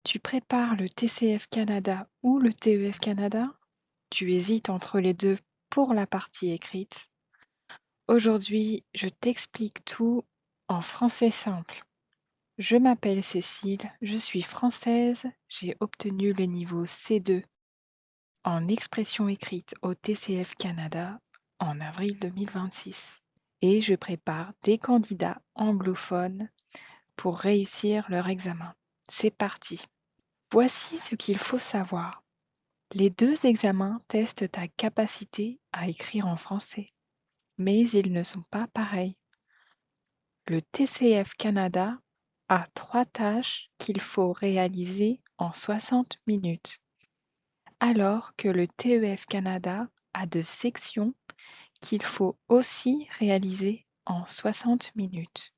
Tu prépares le TCF Canada ou le TEF Canada? Tu hésites entre les deux pour la partie écrite. Aujourd'hui, je t'explique tout en français simple. Je m'appelle Cécile, je suis française, j'ai obtenu le niveau C2 en expression écrite au TCF Canada en avril 2026 et je prépare des candidats anglophones pour réussir leur examen. C'est parti. Voici ce qu'il faut savoir. Les deux examens testent ta capacité à écrire en français, mais ils ne sont pas pareils. Le TCF Canada a 3 tâches qu'il faut réaliser en 60 minutes, alors que le TEF Canada a 2 sections qu'il faut aussi réaliser en 60 minutes.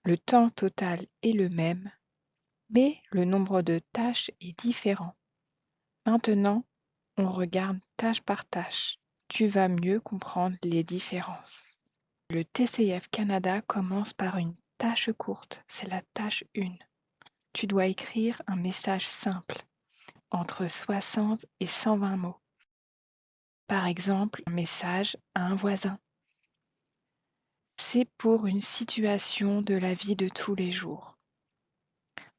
Le temps total est le même, mais le nombre de tâches est différent. Maintenant, on regarde tâche par tâche. Tu vas mieux comprendre les différences. Le TCF Canada commence par une tâche courte, c'est la tâche 1. Tu dois écrire un message simple, entre 60 et 120 mots. Par exemple, un message à un voisin. C'est pour une situation de la vie de tous les jours.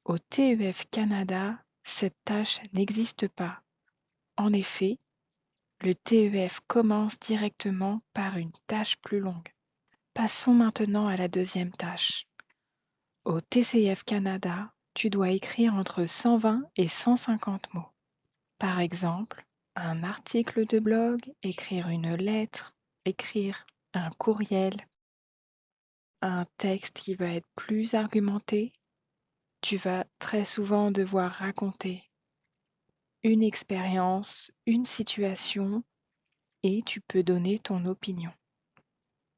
Au TEF Canada, cette tâche n'existe pas. En effet, le TEF commence directement par une tâche plus longue. Passons maintenant à la deuxième tâche. Au TCF Canada, tu dois écrire entre 120 et 150 mots. Par exemple, un article de blog, écrire une lettre, écrire un courriel, un texte qui va être plus argumenté. Tu vas très souvent devoir raconter une expérience, une situation et tu peux donner ton opinion.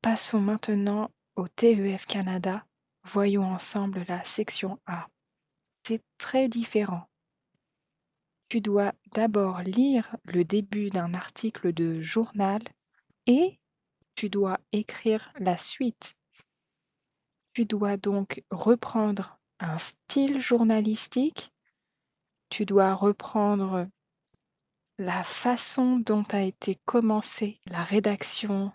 Passons maintenant au TEF Canada. Voyons ensemble la section A. C'est très différent. Tu dois d'abord lire le début d'un article de journal et tu dois écrire la suite. Tu dois donc reprendre un style journalistique. Tu dois reprendre la façon dont a été commencée la rédaction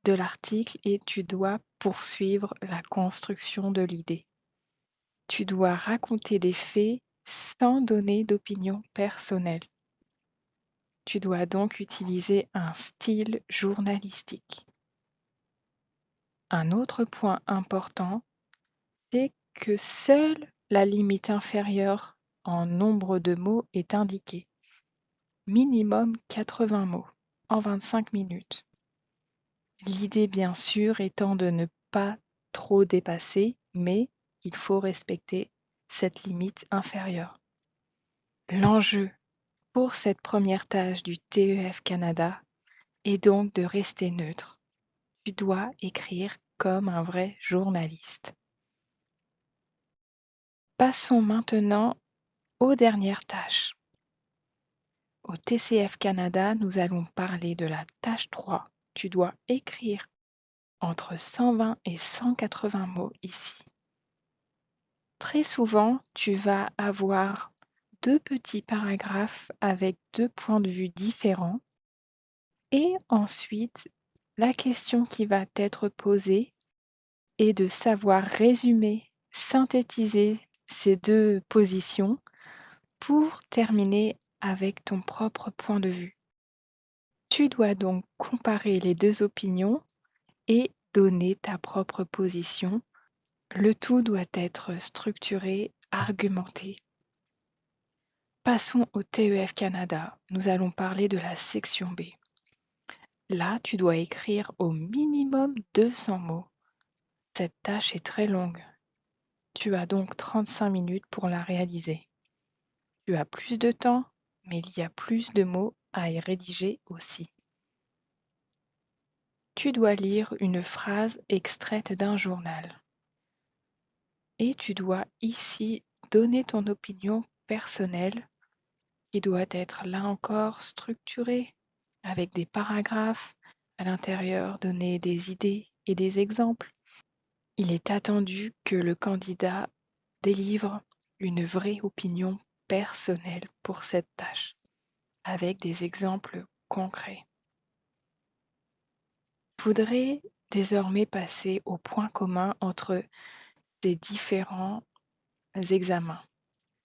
de l'article et tu dois poursuivre la construction de l'idée. Tu dois raconter des faits sans donner d'opinion personnelle. Tu dois donc utiliser un style journalistique. Un autre point important, c'est que seule la limite inférieure en nombre de mots est indiquée. Minimum 80 mots en 25 minutes. L'idée, bien sûr, étant de ne pas trop dépasser, mais il faut respecter cette limite inférieure. L'enjeu pour cette première tâche du TEF Canada est donc de rester neutre. Tu dois écrire comme un vrai journaliste. Passons maintenant aux dernières tâches. Au TCF Canada, nous allons parler de la tâche 3. Tu dois écrire entre 120 et 180 mots ici. Très souvent, tu vas avoir 2 petits paragraphes avec 2 points de vue différents et ensuite, la question qui va t'être posée est de savoir résumer, synthétiser ces 2 positions pour terminer avec ton propre point de vue. Tu dois donc comparer les 2 opinions et donner ta propre position. Le tout doit être structuré, argumenté. Passons au TEF Canada. Nous allons parler de la section B. Là, tu dois écrire au minimum 200 mots. Cette tâche est très longue. Tu as donc 35 minutes pour la réaliser. Tu as plus de temps, mais il y a plus de mots à y rédiger aussi. Tu dois lire une phrase extraite d'un journal. Et tu dois ici donner ton opinion personnelle qui doit être là encore structurée avec des paragraphes à l'intérieur, donner des idées et des exemples. Il est attendu que le candidat délivre une vraie opinion personnelle pour cette tâche, avec des exemples concrets. Je voudrais désormais passer au point commun entre ces différents examens.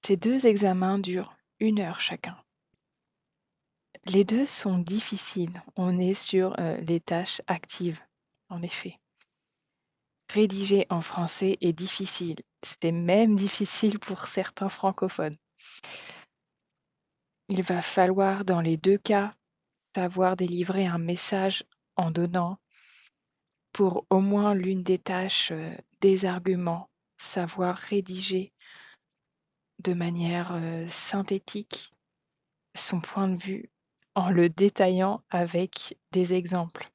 Ces 2 examens durent 1 heure chacun. Les 2 sont difficiles. On est sur, les tâches actives, en effet. Rédiger en français est difficile. C'est même difficile pour certains francophones. Il va falloir dans les 2 cas savoir délivrer un message en donnant pour au moins l'une des tâches, des arguments, savoir rédiger de manière, synthétique son point de vue en le détaillant avec des exemples.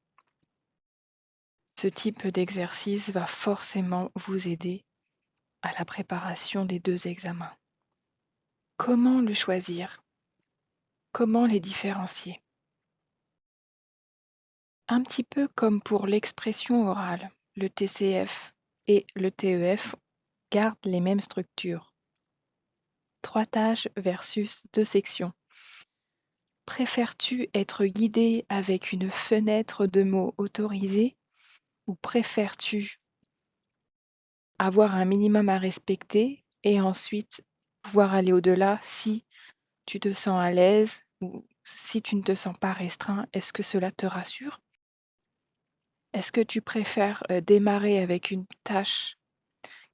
Ce type d'exercice va forcément vous aider à la préparation des 2 examens. Comment le choisir? Comment les différencier? Un petit peu comme pour l'expression orale, le TCF et le TEF gardent les mêmes structures. 3 tâches versus 2 sections. Préfères-tu être guidé avec une fenêtre de mots autorisée ou préfères-tu avoir un minimum à respecter et ensuite pouvoir aller au-delà si tu te sens à l'aise ou si tu ne te sens pas restreint? Est-ce que cela te rassure? Est-ce que tu préfères démarrer avec une tâche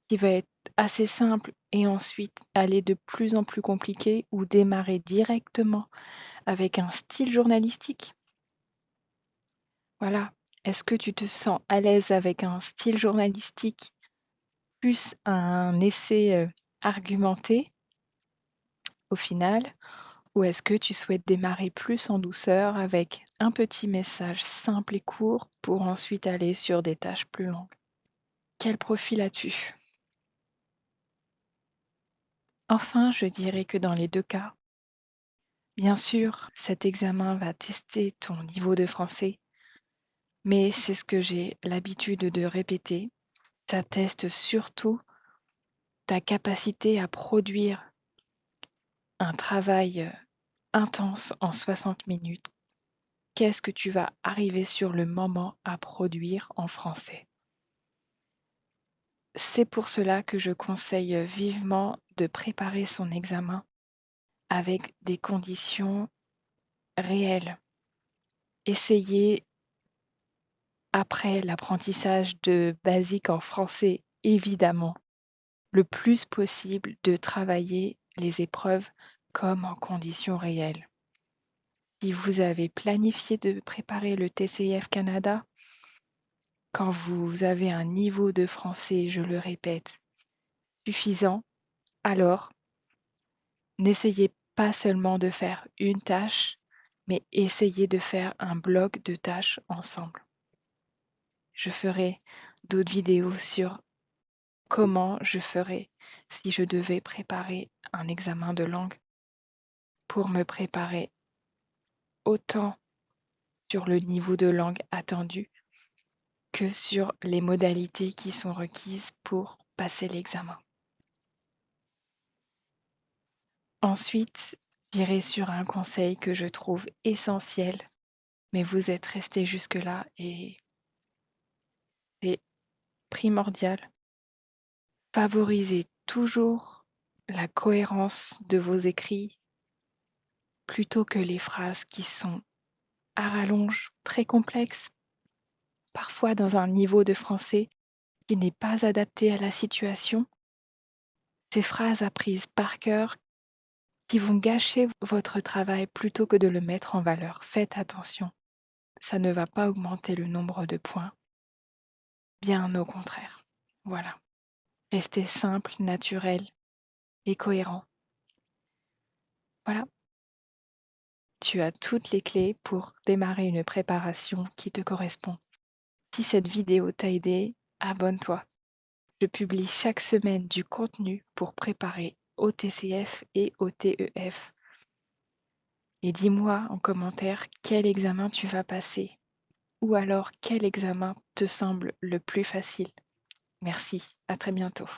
qui va être assez simple et ensuite aller de plus en plus compliquée ou démarrer directement avec un style journalistique? Voilà. Est-ce que tu te sens à l'aise avec un style journalistique plus un essai argumenté au final? Ou est-ce que tu souhaites démarrer plus en douceur avec un petit message simple et court pour ensuite aller sur des tâches plus longues? Quel profil as-tu? Enfin, je dirais que dans les 2 cas, bien sûr, cet examen va tester ton niveau de français, mais c'est ce que j'ai l'habitude de répéter, ça teste surtout ta capacité à produire un travail, intense en 60 minutes. Qu'est-ce que tu vas arriver sur le moment à produire en français? C'est pour cela que je conseille vivement de préparer son examen avec des conditions réelles. Essayez, après l'apprentissage de basiques en français, évidemment, le plus possible de travailler les épreuves comme en conditions réelles. Si vous avez planifié de préparer le TCF Canada, quand vous avez un niveau de français, je le répète, suffisant, alors n'essayez pas seulement de faire une tâche, mais essayez de faire un bloc de tâches ensemble. Je ferai d'autres vidéos sur comment je ferais si je devais préparer un examen de langue pour me préparer autant sur le niveau de langue attendu que sur les modalités qui sont requises pour passer l'examen. Ensuite, j'irai sur un conseil que je trouve essentiel, mais vous êtes resté jusque-là et c'est primordial. Favorisez toujours la cohérence de vos écrits plutôt que les phrases qui sont à rallonge, très complexes, parfois dans un niveau de français qui n'est pas adapté à la situation. Ces phrases apprises par cœur qui vont gâcher votre travail plutôt que de le mettre en valeur. Faites attention, ça ne va pas augmenter le nombre de points, bien au contraire. Voilà, restez simple, naturel et cohérent. Voilà, tu as toutes les clés pour démarrer une préparation qui te correspond. Si cette vidéo t'a aidé, abonne-toi. Je publie chaque semaine du contenu pour préparer au TCF et au TEF. Et dis-moi en commentaire quel examen tu vas passer ou alors quel examen te semble le plus facile. Merci, à très bientôt.